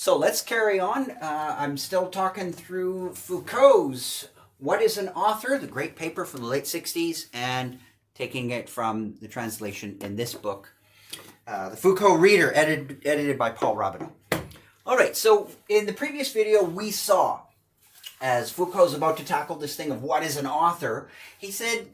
So let's carry on. I'm still talking through Foucault's What is an Author? The great paper from the late 60s, and taking it from the translation in this book, The Foucault Reader, edited by Paul Robineau. All right, so in the previous video we saw, as Foucault's about to tackle this thing of what is an author, he said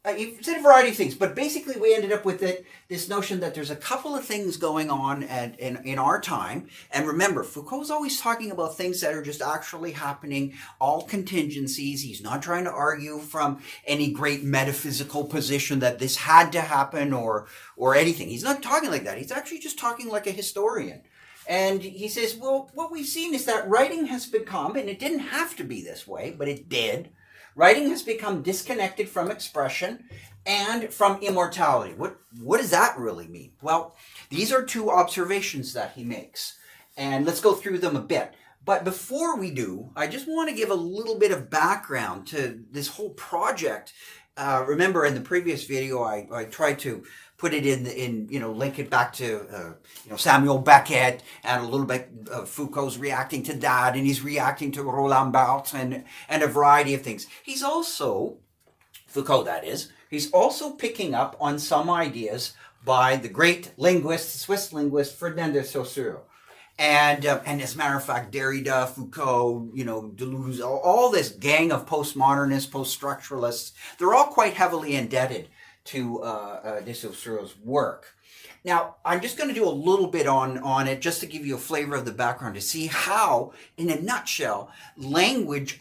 a variety of things, but basically we ended up with this notion that there's a couple of things going on in our time. And remember, Foucault's always talking about things that are just actually happening, all contingencies. He's not trying to argue from any great metaphysical position that this had to happen or anything. He's not talking like that. He's actually just talking like a historian. And he says, well, what we've seen is that writing has become, and it didn't have to be this way, but it did, writing has become disconnected from expression and from immortality. What does that really mean? Well, these are two observations that he makes, and let's go through them a bit. But before we do, I just want to give a little bit of background to this whole project. Remember, in the previous video, I tried to put it in link it back to Samuel Beckett, and a little bit of Foucault's reacting to that, and he's reacting to Roland Barthes and a variety of things. He's also, Foucault that is, he's also picking up on some ideas by the great linguist, Swiss linguist, Ferdinand de Saussure. And as a matter of fact, Derrida, Foucault, Deleuze, all this gang of postmodernists, post-structuralists, they're all quite heavily indebted to de Saussure's work. Now, I'm just going to do a little bit on it just to give you a flavor of the background, to see how, in a nutshell, language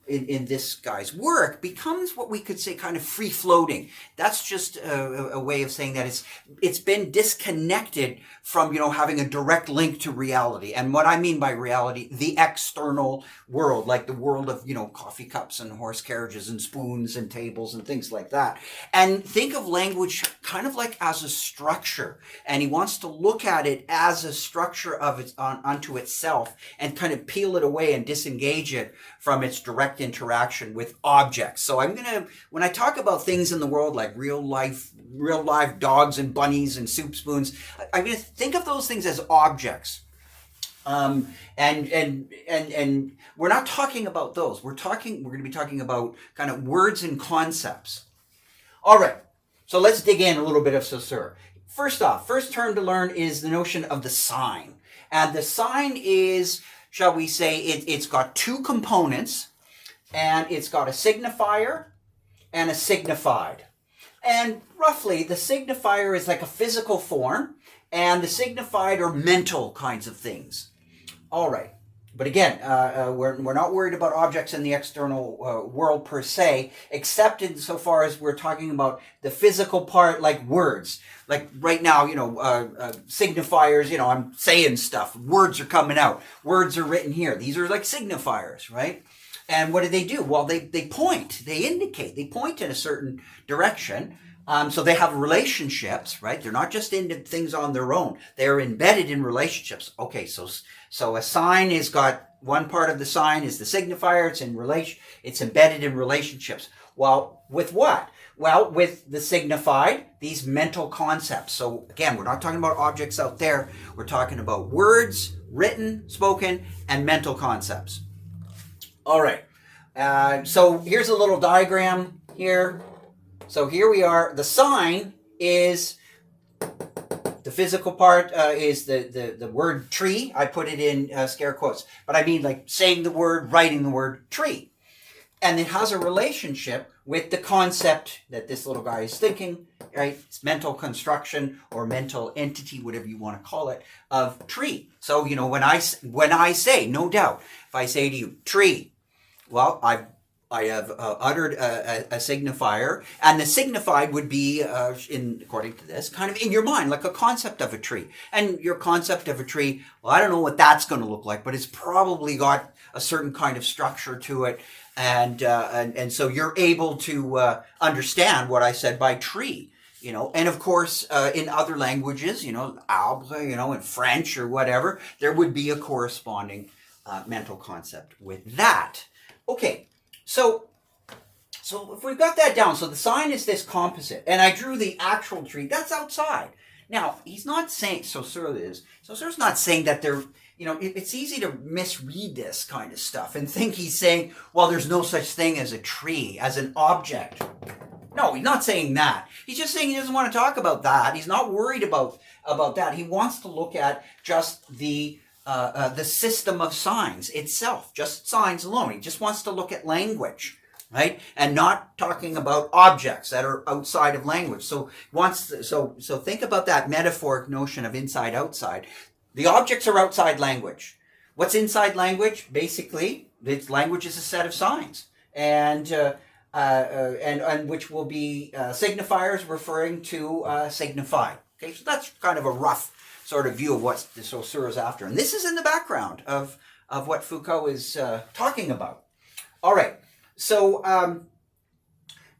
in this guy's work becomes what we could say kind of free-floating. That's just a way of saying that it's been disconnected from, having a direct link to reality. And what I mean by reality, the external world, like the world of, coffee cups and horse carriages and spoons and tables and things like that. And think of language kind of like as a structure. And he wants to look at it as a structure of its unto itself, and kind of peel it away and disengage it from its direct interaction with objects. So when I talk about things in the world like real life dogs and bunnies and soup spoons, I'm going to think of those things as objects. And we're not talking about those. We're going to be talking about kind of words and concepts. All right. So let's dig in a little bit of Saussure. First off, first term to learn is the notion of the sign. And the sign is, shall we say, it's got two components, and it's got a signifier and a signified. And roughly, the signifier is like a physical form, and the signified are mental kinds of things. All right. But again, we're not worried about objects in the external world per se, except insofar as we're talking about the physical part, like words. Like right now, signifiers, I'm saying stuff. Words are coming out. Words are written here. These are like signifiers, right? And what do? Well, they point. They indicate. They point in a certain direction. So they have relationships, right? They're not just into things on their own. They're embedded in relationships. Okay, so a sign has got one part of the sign is the signifier. It's embedded in relationships. Well, with what? Well, with the signified, these mental concepts. So again, we're not talking about objects out there. We're talking about words, written, spoken, and mental concepts. All right. So here's a little diagram here. So here we are. The sign is the physical part, is the word tree. I put it in scare quotes, but I mean like saying the word, writing the word tree. And it has a relationship with the concept that this little guy is thinking, right? It's mental construction or mental entity, whatever you want to call it, of tree. So, when I say, no doubt, if I say to you, tree, well, I have uttered a signifier, and the signified would be, according to this, kind of in your mind, like a concept of a tree. And your concept of a tree, well, I don't know what that's going to look like, but it's probably got a certain kind of structure to it, and so you're able to understand what I said by tree. And of course, in other languages, arbre, in French or whatever, there would be a corresponding mental concept with that. Okay. So if we've got that down, so the sign is this composite, and I drew the actual tree, that's outside. Now, he's not saying, Saussure's not saying that there it's easy to misread this kind of stuff and think he's saying, well, there's no such thing as a tree, as an object. No, he's not saying that. He's just saying he doesn't want to talk about that. He's not worried about that. He wants to look at just the system of signs itself, just signs alone. He just wants to look at language, right? And not talking about objects that are outside of language. So think about that metaphoric notion of inside outside. The objects are outside language. What's inside language? Basically, language is a set of signs, and which will be signifiers referring to signified. Okay, so that's kind of a rough sort of view of what the Saussure is after, and this is in the background of what Foucault is talking about. All right, so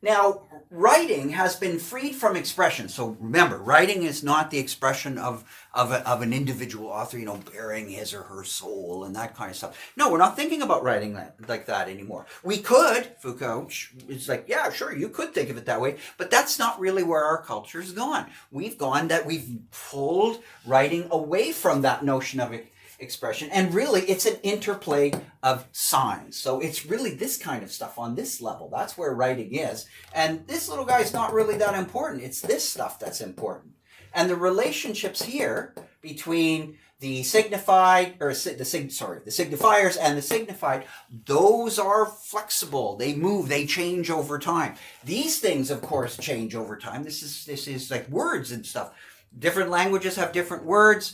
now writing has been freed from expression. So remember, writing is not the expression of an individual author, bearing his or her soul and that kind of stuff. No, we're not thinking about writing like that anymore. We could, Foucault is like, yeah, sure, you could think of it that way, but that's not really where our culture's gone. We've pulled writing away from that notion of expression, and really it's an interplay of signs. So it's really this kind of stuff on this level. That's where writing is, and this little guy's not really that important. It's this stuff that's important, and the relationships here between the signified, or the signifiers and the signified, those are flexible. They move, they change over time. These things, of course, change over time. This is like words and stuff. Different languages have different words.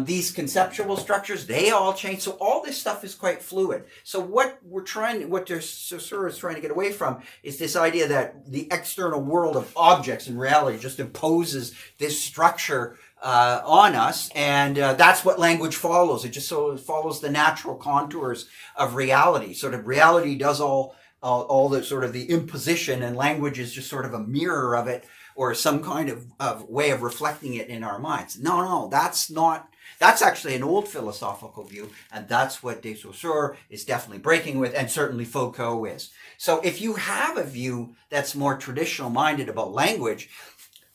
These conceptual structures, they all change. So all this stuff is quite fluid. So what Saussure is trying to get away from is this idea that the external world of objects in reality just imposes this structure on us, and that's what language follows. It just follows the natural contours of reality. Sort of reality does all the sort of the imposition, and language is just sort of a mirror of it, or some kind of way of reflecting it in our minds. No, that's actually an old philosophical view, and that's what de Saussure is definitely breaking with, and certainly Foucault is. So if you have a view that's more traditional minded about language,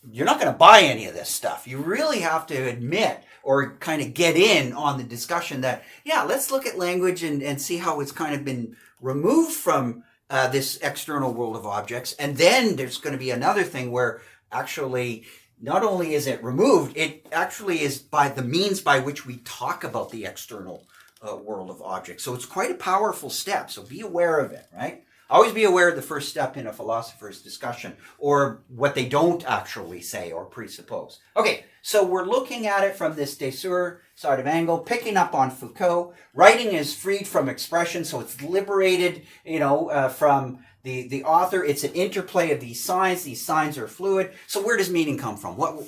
you're not going to buy any of this stuff. You really have to admit, or kind of get in on the discussion that, yeah, let's look at language and see how it's kind of been removed from this external world of objects. And then there's going to be another thing where actually not only is it removed, it actually is by the means by which we talk about the external world of objects. So it's quite a powerful step. So be aware of it, right? Always be aware of the first step in a philosopher's discussion, or what they don't actually say or presuppose. Okay, so we're looking at it from this de Saussure sort of angle, picking up on Foucault. Writing is freed from expression, so it's liberated, from the author. It's an interplay of these signs. These signs are fluid. So where does meaning come from? What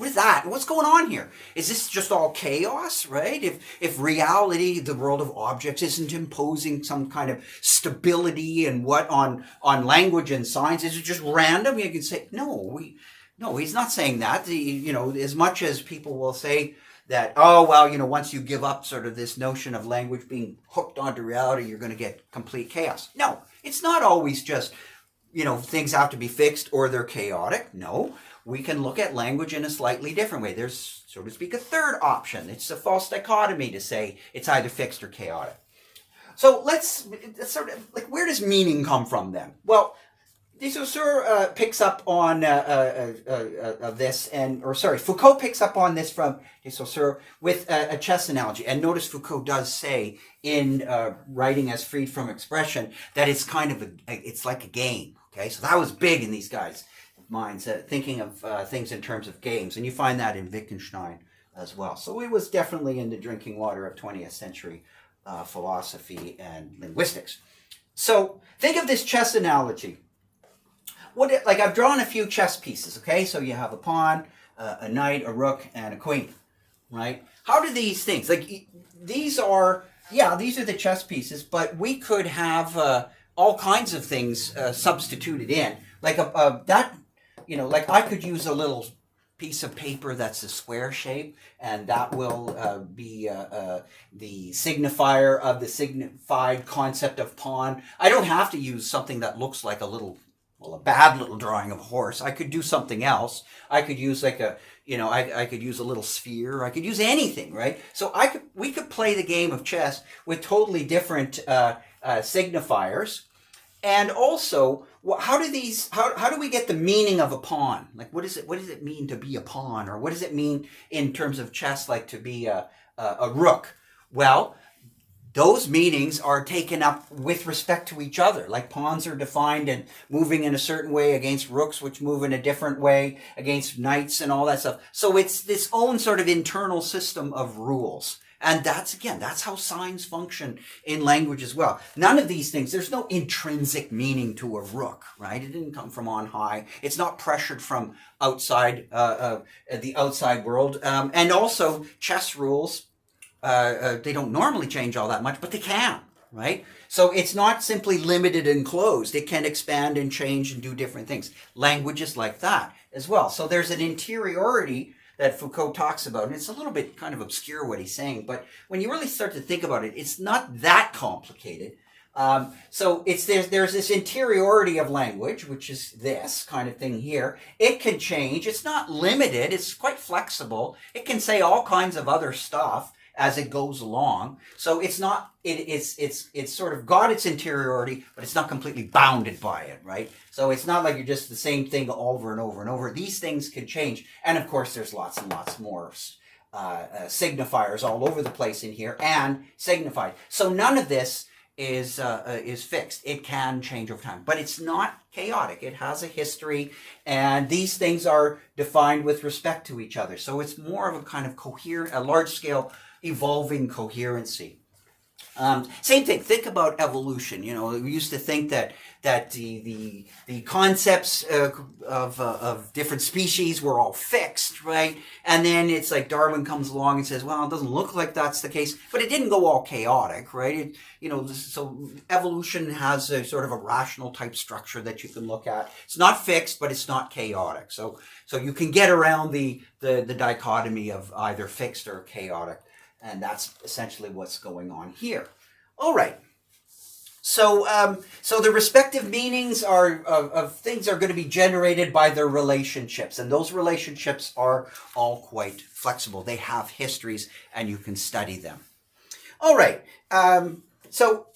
is that? What's going on here? Is this just all chaos, right? If reality, the world of objects, isn't imposing some kind of stability and on language and signs, is it just random? You can say, no, he's not saying that. As much as people will say that, once you give up sort of this notion of language being hooked onto reality, you're going to get complete chaos. No, it's not always just, things have to be fixed or they're chaotic. No. We can look at language in a slightly different way. There's, so to speak, a third option. It's a false dichotomy to say it's either fixed or chaotic. So let's sort of, like, where does meaning come from then? Well, de Saussure picks up on Foucault picks up on this from de Saussure with a chess analogy. And notice Foucault does say in Writing as Freed from Expression that it's kind of it's like a game. Okay, so that was big in these guys' minds, thinking of things in terms of games, and you find that in Wittgenstein as well. So it was definitely in the drinking water of 20th century philosophy and linguistics. So think of this chess analogy. I've drawn a few chess pieces, okay? So you have a pawn, a knight, a rook, and a queen, right? How do these things, these are the chess pieces, but we could have all kinds of things substituted in. I could use a little piece of paper that's a square shape, and that will be the signifier of the signified concept of pawn. I don't have to use something that looks like a little well, a bad little drawing of a horse. I could do something else. I could use like a, I could use a little sphere. I could use anything, right? So we could play the game of chess with totally different signifiers. And also, how do we get the meaning of a pawn? Like, what does it mean to be a pawn? Or what does it mean in terms of chess, like to be a rook? Well, those meanings are taken up with respect to each other. Like pawns are defined and moving in a certain way against rooks, which move in a different way against knights and all that stuff. So it's this own sort of internal system of rules. And that's how signs function in language as well. None of these things, there's no intrinsic meaning to a rook, right? It didn't come from on high. It's not pressured from outside the outside world. And also, chess rules, they don't normally change all that much, but they can, right? So it's not simply limited and closed. It can expand and change and do different things. Language is like that as well. So there's an interiority that Foucault talks about, and it's a little bit kind of obscure what he's saying, but when you really start to think about it, it's not that complicated. So there's this interiority of language, which is this kind of thing here. It can change. It's not limited. It's quite flexible. It can say all kinds of other stuff as it goes along. So it's not, it's sort of got its interiority, but it's not completely bounded by it, right? So it's not like you're just the same thing over and over and over. These things can change. And of course, there's lots and lots more signifiers all over the place in here and signified. So none of this is fixed. It can change over time, but it's not chaotic. It has a history, and these things are defined with respect to each other. So it's more of a kind of coherent, a large scale evolving coherency. Same thing. Think about evolution. We used to think that the concepts of different species were all fixed, right? And then it's like Darwin comes along and says, well, it doesn't look like that's the case, but it didn't go all chaotic, right? So evolution has a sort of a rational type structure that you can look at. It's not fixed, but it's not chaotic. So you can get around the dichotomy of either fixed or chaotic. And that's essentially what's going on here. All right. So the respective meanings of things are going to be generated by their relationships. And those relationships are all quite flexible. They have histories, and you can study them. All right. So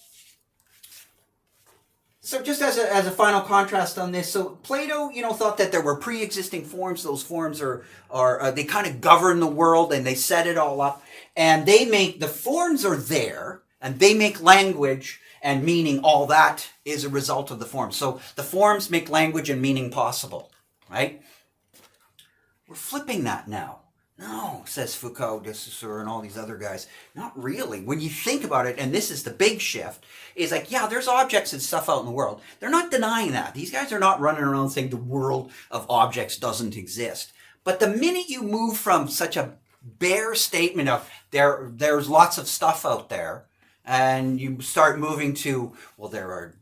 just as a final contrast on this, so Plato, thought that there were pre-existing forms. Those forms are they kind of govern the world, and they set it all up. And the forms are there, and they make language and meaning. All that is a result of the forms. So the forms make language and meaning possible, right? We're flipping that now. No, says Foucault, Saussurean, and all these other guys. Not really. When you think about it, and this is the big shift, is like, yeah, there's objects and stuff out in the world. They're not denying that. These guys are not running around saying the world of objects doesn't exist. But the minute you move from such a bare statement of there's lots of stuff out there, and you start moving to, well, there are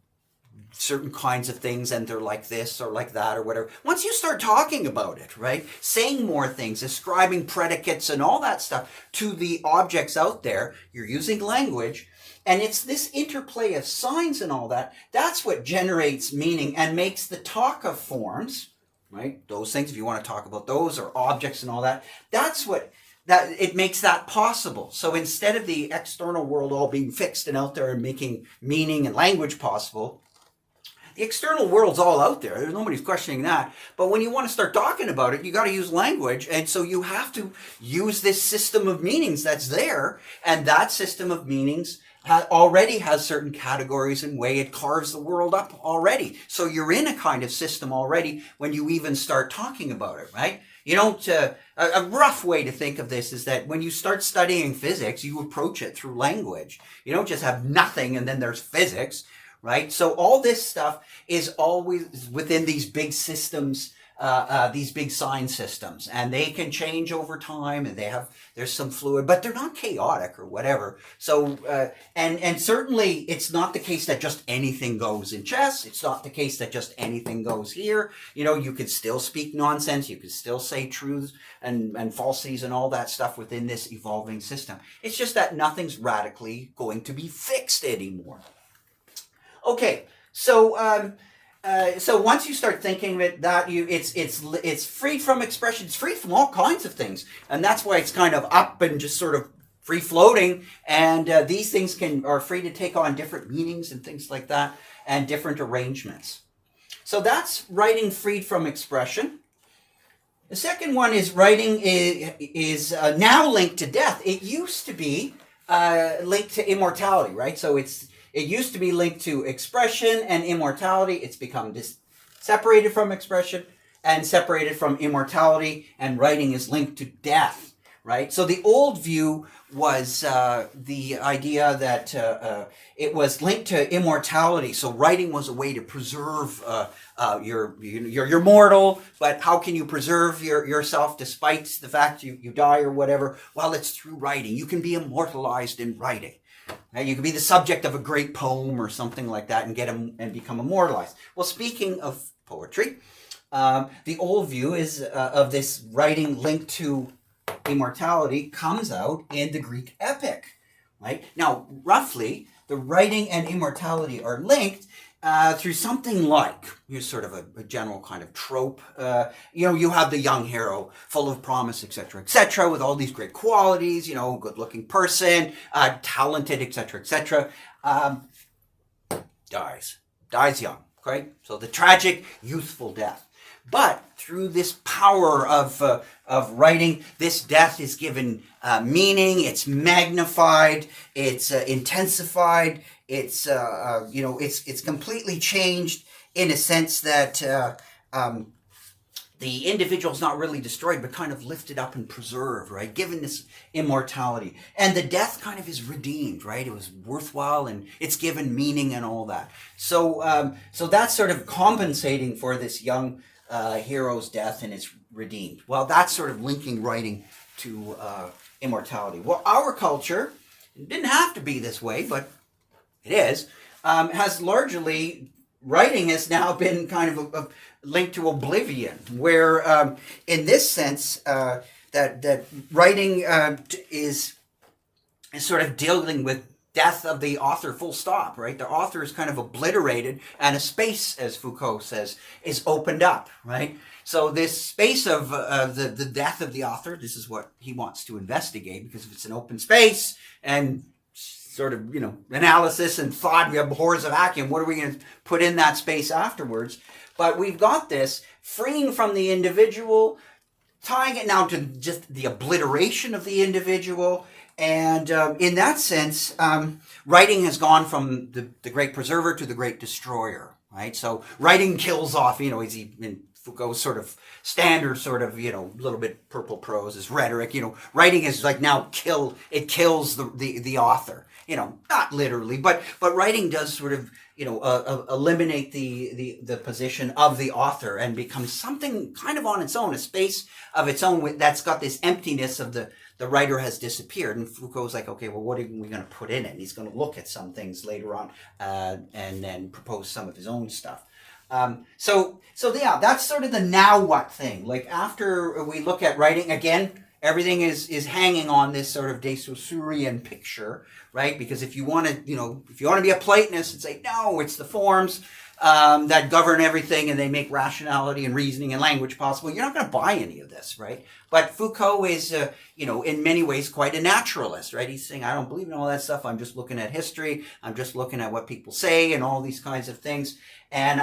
certain kinds of things and they're like this or like that or whatever. Once you start talking about it, right, saying more things, ascribing predicates and all that stuff to the objects out there, you're using language, and it's this interplay of signs and all that, that's what generates meaning and makes the talk of forms, right, those things, if you want to talk about those or objects and all that, that it makes that possible. So instead of the external world all being fixed and out there and making meaning and language possible, the external world's all out there. There's nobody's questioning that. But when you want to start talking about it, you got to use language. And so you have to use this system of meanings that's there. And that system of meanings already has certain categories and way it carves the world up already. So you're in a kind of system already when you even start talking about it, right? You don't, a rough way to think of this is that when you start studying physics, you approach it through language. You don't just have nothing and then there's physics, right? So all this stuff is always within these big systems, these big sign systems, and they can change over time, and there's some fluid, but they're not chaotic or whatever. So, and certainly it's not the case that just anything goes in chess. It's not the case that just anything goes here. You could still speak nonsense. You could still say truths and falsities and all that stuff within this evolving system. It's just that nothing's radically going to be fixed anymore. Okay, so So once you start thinking of it, that it's freed from expression. It's free from all kinds of things, and that's why it's kind of up and just sort of free floating. And these things are free to take on different meanings and things like that, and different arrangements. So that's writing freed from expression. The second one is writing is now linked to death. It used to be linked to immortality, right? So it used to be linked to expression and immortality. It's become separated from expression and separated from immortality, and writing is linked to death, right? So the old view was the idea that it was linked to immortality. So writing was a way to preserve you're mortal, but how can you preserve yourself despite the fact you die or whatever? Well, it's through writing. You can be immortalized in writing. You can be the subject of a great poem or something like that and become immortalized. Well, speaking of poetry, the old view is of this writing linked to immortality comes out in the Greek epic, right? Now, roughly, the writing and immortality are linked through something like, sort of a general kind of trope. You have the young hero, full of promise, etc., with all these great qualities, good-looking person, talented, etc., dies young, right? So the tragic, youthful death. But through this power of writing, this death is given meaning. It's magnified. It's intensified. It's completely changed in a sense that the individual's not really destroyed, but kind of lifted up and preserved, right? Given this immortality, and the death kind of is redeemed, right? It was worthwhile, and it's given meaning and all that. So that's sort of compensating for this young hero's death, and it's redeemed. Well, that's sort of linking writing to immortality. Well, our culture, it didn't have to be this way, but it is, has largely, writing has now been kind of linked to oblivion, where in this sense that writing is sort of dealing with death of the author, full stop, right? The author is kind of obliterated, and a space, as Foucault says, is opened up, right? So this space of the death of the author, this is what he wants to investigate, because if it's an open space and sort of, analysis and thought, we have horrors of vacuum, what are we going to put in that space afterwards? But we've got this freeing from the individual, tying it now to just the obliteration of the individual. And in that sense, writing has gone from the great preserver to the great destroyer, right? So writing kills off, in Foucault's sort of standard sort of, little bit purple prose is rhetoric, writing is like now it kills the author, not literally, but writing does sort of, eliminate the position of the author and becomes something kind of on its own, a space of its own that's got this emptiness of the writer has disappeared. And Foucault's like, okay, well, what are we going to put in it? And he's going to look at some things later on and then propose some of his own stuff. So yeah, that's sort of the now what thing. Like after we look at writing, again, everything is hanging on this sort of de Saussurean picture, right? Because if you want to be a Platonist and say, no, it's the forms that govern everything and they make rationality and reasoning and language possible, you're not going to buy any of this, right? But Foucault is, in many ways quite a naturalist, right? He's saying, I don't believe in all that stuff. I'm just looking at history. I'm just looking at what people say and all these kinds of things. And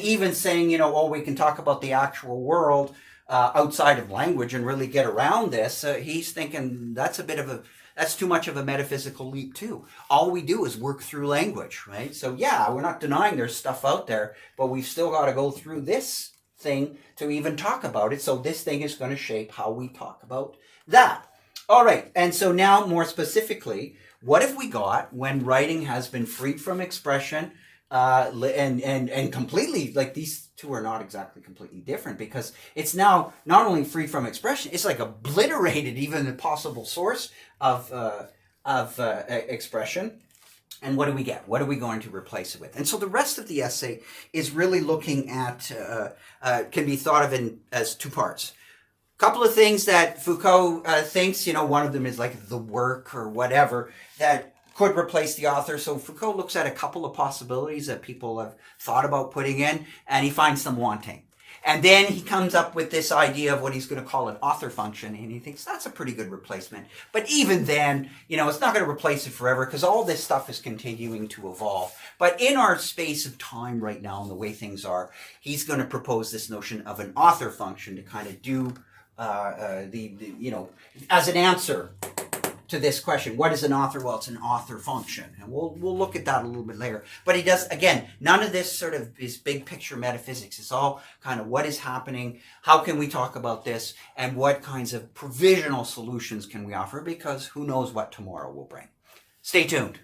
even saying, we can talk about the actual world outside of language and really get around this. He's thinking that's too much of a metaphysical leap too. All we do is work through language, right? So yeah, we're not denying there's stuff out there, but we've still got to go through this thing to even talk about it. So this thing is going to shape how we talk about that. All right. And so now more specifically, what have we got when writing has been freed from expression and completely, like these two are not exactly completely different, because it's now not only free from expression, it's like obliterated even the possible source of expression. And what do we get? What are we going to replace it with? And so the rest of the essay is really looking at, can be thought of as two parts. A couple of things that Foucault thinks, one of them is like the work or whatever, that could replace the author. So Foucault looks at a couple of possibilities that people have thought about putting in, and he finds them wanting. And then he comes up with this idea of what he's going to call an author function, and he thinks that's a pretty good replacement. But even then, it's not going to replace it forever because all this stuff is continuing to evolve. But in our space of time right now and the way things are, he's going to propose this notion of an author function to kind of do as an answer to this question, what is an author? Well, it's an author function, and we'll look at that a little bit later. But he does, again, none of this sort of is big picture metaphysics. It's all kind of what is happening, how can we talk about this, and what kinds of provisional solutions can we offer, because who knows what tomorrow will bring. Stay tuned.